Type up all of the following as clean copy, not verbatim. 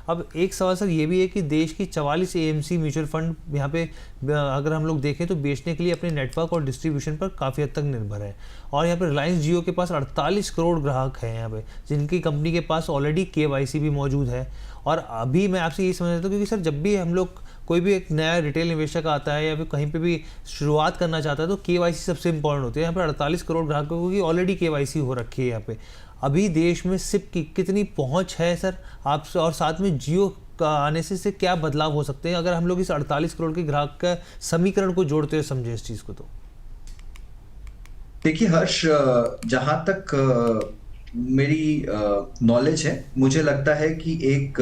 अब एक सवाल सर ये भी है कि देश की 44 एएमसी म्यूचुअल फंड यहाँ पे अगर हम लोग देखें तो बेचने के लिए अपने नेटवर्क और डिस्ट्रीब्यूशन पर काफ़ी हद तक निर्भर है। और यहाँ पे रिलायंस जियो के पास 48 करोड़ ग्राहक हैं यहाँ पे, जिनकी कंपनी के पास ऑलरेडी केवाईसी भी मौजूद है। और अभी मैं आपसे यही समझ रहा था, क्योंकि सर जब भी हम लोग कोई भी एक नया रिटेल निवेशक आता है या फिर कहीं पे भी शुरुआत करना चाहता है तो केवाईसी सबसे इंपॉर्टेंट होती है। यहाँ पे 48 करोड़ ग्राहकों की ऑलरेडी केवाईसी हो रखी है यहाँ पे। अभी देश में सिप की कितनी पहुंच है सर आप, और साथ में जियो का आने से क्या बदलाव हो सकते हैं अगर हम लोग इस 48 करोड़ के ग्राहक का समीकरण को जोड़ते हुए समझे इस चीज़ को? तो देखिए हर्ष, जहां तक मेरी नॉलेज है, मुझे लगता है कि एक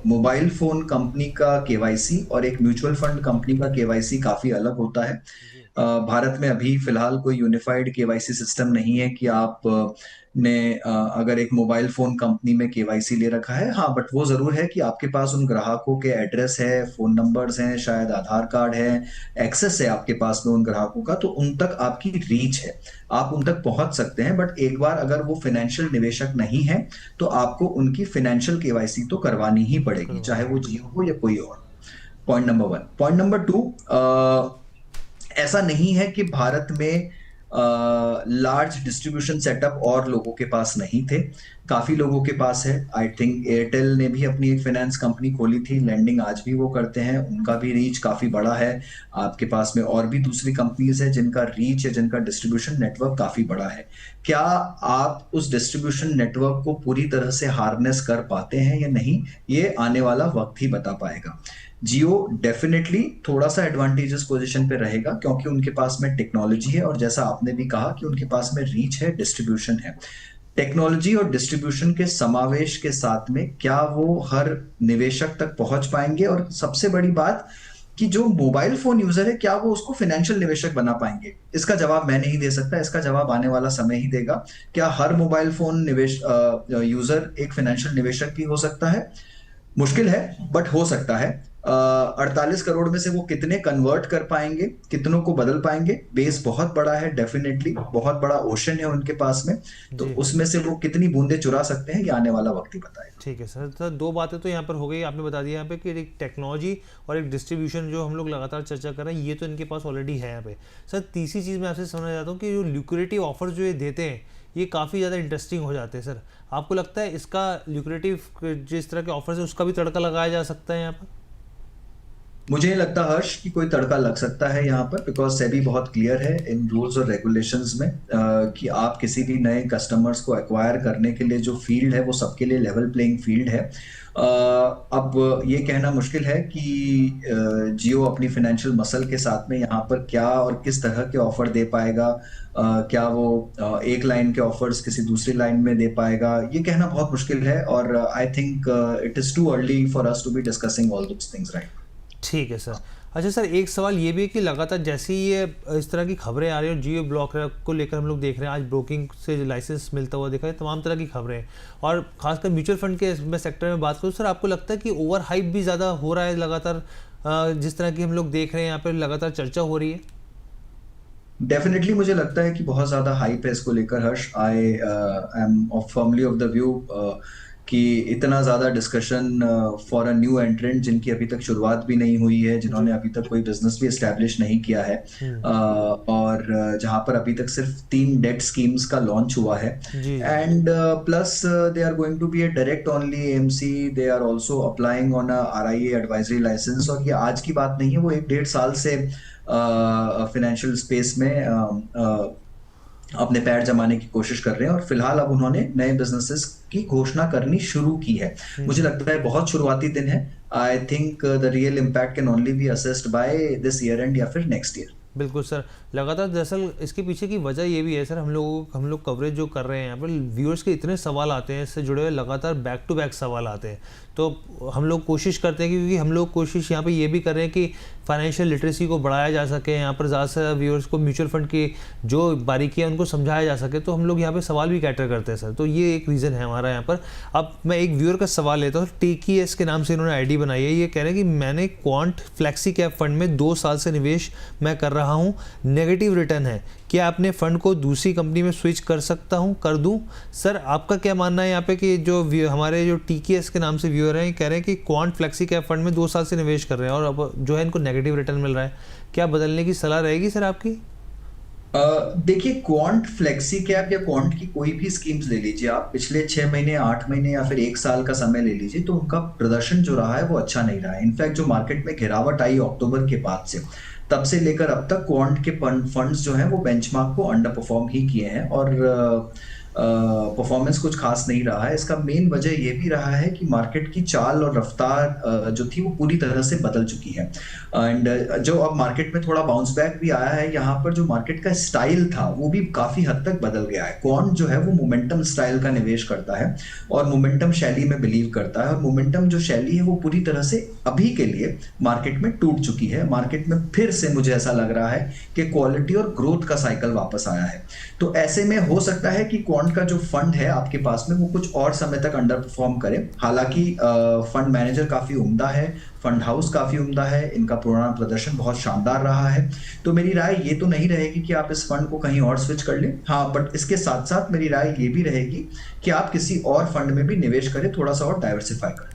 मोबाइल फोन कंपनी का केवाईसी और एक म्यूचुअल फंड कंपनी का केवाईसी काफी अलग होता है। जी। भारत में अभी फिलहाल कोई यूनिफाइड केवाईसी सिस्टम नहीं है कि आप ने अगर एक मोबाइल फोन कंपनी में केवाईसी ले रखा है, हाँ, बट वो जरूर है कि आपके पास उन ग्राहकों के एड्रेस है, फोन नंबर्स हैं, शायद आधार कार्ड है, एक्सेस है आपके पास में उन ग्राहकों का, तो उन तक आपकी रीच है, आप उन तक पहुंच सकते हैं। बट एक बार अगर वो फाइनेंशियल निवेशक नहीं है तो आपको उनकी फाइनेंशियल केवाईसी तो करवानी ही पड़ेगी, चाहे करवानी वो पड़ेगी। जियो हो या कोई और। Point number one. Point number two, ऐसा नहीं है कि भारत में लार्ज डिस्ट्रीब्यूशन सेटअप और लोगों के पास नहीं थे, काफी लोगों के पास है। आई थिंक एयरटेल ने भी अपनी एक फाइनेंस कंपनी खोली थी, लेंडिंग आज भी वो करते हैं, उनका भी रीच काफी बड़ा है। आपके पास में और भी दूसरी कंपनीज है जिनका रीच या जिनका डिस्ट्रीब्यूशन नेटवर्क काफी बड़ा है। क्या आप उस डिस्ट्रीब्यूशन नेटवर्क को पूरी तरह से हार्नेस कर पाते हैं या नहीं, ये आने वाला वक्त ही बता पाएगा। जियो डेफिनेटली थोड़ा सा एडवांटेजेस पोजीशन पे रहेगा क्योंकि उनके पास में टेक्नोलॉजी है, और जैसा आपने भी कहा कि उनके पास में रीच है, डिस्ट्रीब्यूशन है। टेक्नोलॉजी और डिस्ट्रीब्यूशन के समावेश के साथ में क्या वो हर निवेशक तक पहुंच पाएंगे, और सबसे बड़ी बात कि जो मोबाइल फोन यूजर है क्या वो उसको फाइनेंशियल निवेशक बना पाएंगे, इसका जवाब मैं नहीं दे सकता, इसका जवाब आने वाला समय ही देगा। क्या हर मोबाइल फोन निवेश यूजर एक फाइनेंशियल निवेशक भी हो सकता है? मुश्किल है, बट हो सकता है। 48 करोड़ में से वो कितने कन्वर्ट कर पाएंगे, कितनों को बदल पाएंगे? बेस बहुत बड़ा है, डेफिनेटली बहुत बड़ा ओशन है उनके पास में, तो जी। उसमें से वो कितनी बूंदे चुरा सकते हैं, ये आने वाला वक्त ही बताएगा। ठीक है सर, तो दो बातें तो यहाँ पर हो गई, आपने बता दिया यहाँ पे कि एक टेक्नोलॉजी और एक डिस्ट्रीब्यूशन जो हम लोग लगातार चर्चा कर रहे हैं, ये तो इनके पास ऑलरेडी है यहाँ पे। सर तीसरी चीज़ मैं आपसे समझना चाहता हूँ कि जो ल्यूक्रेटिव ऑफर जो ये देते हैं ये काफ़ी ज़्यादा इंटरेस्टिंग हो जाते हैं। सर आपको लगता है इसका ल्यूक्रेटिव जिस तरह के ऑफर्स है उसका भी तड़का लगाया जा सकता है यहाँ पर? मुझे नहीं लगता हर्ष कि कोई तड़का लग सकता है यहाँ पर, बिकॉज सेबी बहुत क्लियर है इन रूल्स और रेगुलेशंस में कि आप किसी भी नए कस्टमर्स को एक्वायर करने के लिए जो फील्ड है वो सबके लिए लेवल प्लेइंग फील्ड है। अब ये कहना मुश्किल है कि जियो अपनी फाइनेंशियल मसल के साथ में यहाँ पर क्या और किस तरह के ऑफर दे पाएगा। क्या वो एक लाइन के ऑफर्स किसी दूसरी लाइन में दे पाएगा, ये कहना बहुत मुश्किल है, और I think it is too early for us to be discussing all those things right. ठीक है सर। अच्छा सर, एक सवाल ये भी है कि लगातार जैसे ही ये इस तरह की खबरें आ रही हैं और जियो ब्लॉक को लेकर हम लोग देख रहे हैं, आज ब्रोकिंग से लाइसेंस मिलता हुआ देखा है, तमाम तरह की खबरें हैं, और खासकर म्यूचुअल फंड के मैं सेक्टर में बात करूँ सर, आपको लगता है कि ओवर हाइप भी ज़्यादा हो रहा है लगातार, जिस तरह की हम लोग देख रहे हैं यहाँ पर लगातार चर्चा हो रही है? डेफिनेटली मुझे लगता है कि बहुत ज्यादा हाइप है इसको लेकर Harsh. I am of firmly of the view कि इतना ज्यादा discussion for a new entrant जिनकी अभी तक शुरुआत भी नहीं हुई है, जिन्होंने जी। अभी तक कोई बिजनेस भी एस्टेब्लिश नहीं किया है, और जहां पर अभी तक सिर्फ 3 डेट स्कीम्स का लॉन्च हुआ है, जी। जी। And plus they are going to be a direct only AMC, they are also applying on a RIA advisory license, और ये आज की बात नहीं है, वो 1-1.5 साल से फाइनेंशियल स्पेस में अपने पैर जमाने की कोशिश कर रहे हैं, और फिलहाल अब उन्होंने नए बिजनेसेस की घोषणा करनी शुरू की है। मुझे लगता है बहुत शुरुआती दिन है। I think the real impact can only be assessed by this year end या फिर नेक्स्ट ईयर। बिल्कुल सर, लगातार दरअसल इसके पीछे की वजह ये भी है सर, हम लोग कवरेज जो कर रहे हैं यहाँ पर, व्यूअर्स के इतने सवाल आते हैं, इससे जुड़े हुए लगातार बैक टू बैक सवाल आते हैं, तो हम लोग कोशिश करते हैं क्योंकि हम लोग कोशिश यहाँ पे ये भी कर रहे हैं कि फाइनेंशियल लिटरेसी को बढ़ाया जा सके, यहाँ पर ज़्यादा से ज़्यादा व्यूअर्स को म्यूचुअल फंड की जो बारीकियाँ उनको समझाया जा सके, तो हम लोग यहाँ पे सवाल भी कैटर करते हैं सर। तो ये एक रीज़न है हमारा यहाँ पर। अब मैं एक व्यूअर का सवाल लेता हूँ, TKS के नाम से इन्होंने आईडी बनाई है। ये कह रहे हैं कि मैंने क्वांट फ्लेक्सी कैप फंड में 2 साल से निवेश मैं कर रहा हूँ, नेगेटिव रिटर्न है, क्या अपने फंड को दूसरी कंपनी में स्विच कर सकता हूँ, कर दूँ? सर आपका क्या मानना है यहाँ पे कि जो हमारे जो TKS के नाम से व्यूअर हैं, कह रहे हैं कि क्वांट फ्लेक्सी कैप फंड में 2 साल से निवेश कर रहे हैं और अब जो है इनको नेगेटिव रिटर्न मिल रहा है, क्या बदलने की सलाह रहेगी सर आपकी? देखिए, क्वांट फ्लेक्सी कैप या क्वांट की कोई भी स्कीम्स ले लीजिए आप, पिछले 6 महीने 8 महीने या फिर 1 साल का समय ले लीजिए, तो उनका प्रदर्शन जो रहा है वो अच्छा नहीं रहा है। इनफैक्ट जो मार्केट में गिरावट आई अक्टूबर के बाद से, तब से लेकर अब तक क्वांट के फंड्स जो हैं वो बेंचमार्क को अंडर परफॉर्म ही किए हैं और परफॉर्मेंस कुछ खास नहीं रहा है। इसका मेन वजह ये भी रहा है कि मार्केट की चाल और रफ्तार जो थी वो पूरी तरह से बदल चुकी है। एंड जो अब मार्केट में थोड़ा बाउंस बैक भी आया है, यहाँ पर जो मार्केट का स्टाइल था वो भी काफी हद तक बदल गया है। क्वांट जो है वो मोमेंटम स्टाइल का निवेश करता है और मोमेंटम शैली में बिलीव करता है, और मोमेंटम जो शैली है वो पूरी तरह से अभी के लिए मार्केट में टूट चुकी है। मार्केट में फिर से मुझे ऐसा लग रहा है कि क्वालिटी और ग्रोथ का साइकिल वापस आया है। तो ऐसे में हो सकता है कि क्वांट का जो फंड है आपके पास में वो कुछ और समय तक अंडर परफॉर्म करे। हालांकि फंड मैनेजर काफी उम्दा है, फंड हाउस काफी उम्दा है, इनका पुराना प्रदर्शन बहुत शानदार रहा है। तो मेरी राय ये तो नहीं रहेगी कि आप इस फंड को कहीं और स्विच कर लें। हाँ, बट इसके साथ साथ मेरी राय ये भी रहेगी कि आप किसी और फंड में भी निवेश करें, थोड़ा सा और डाइवर्सिफाई करें।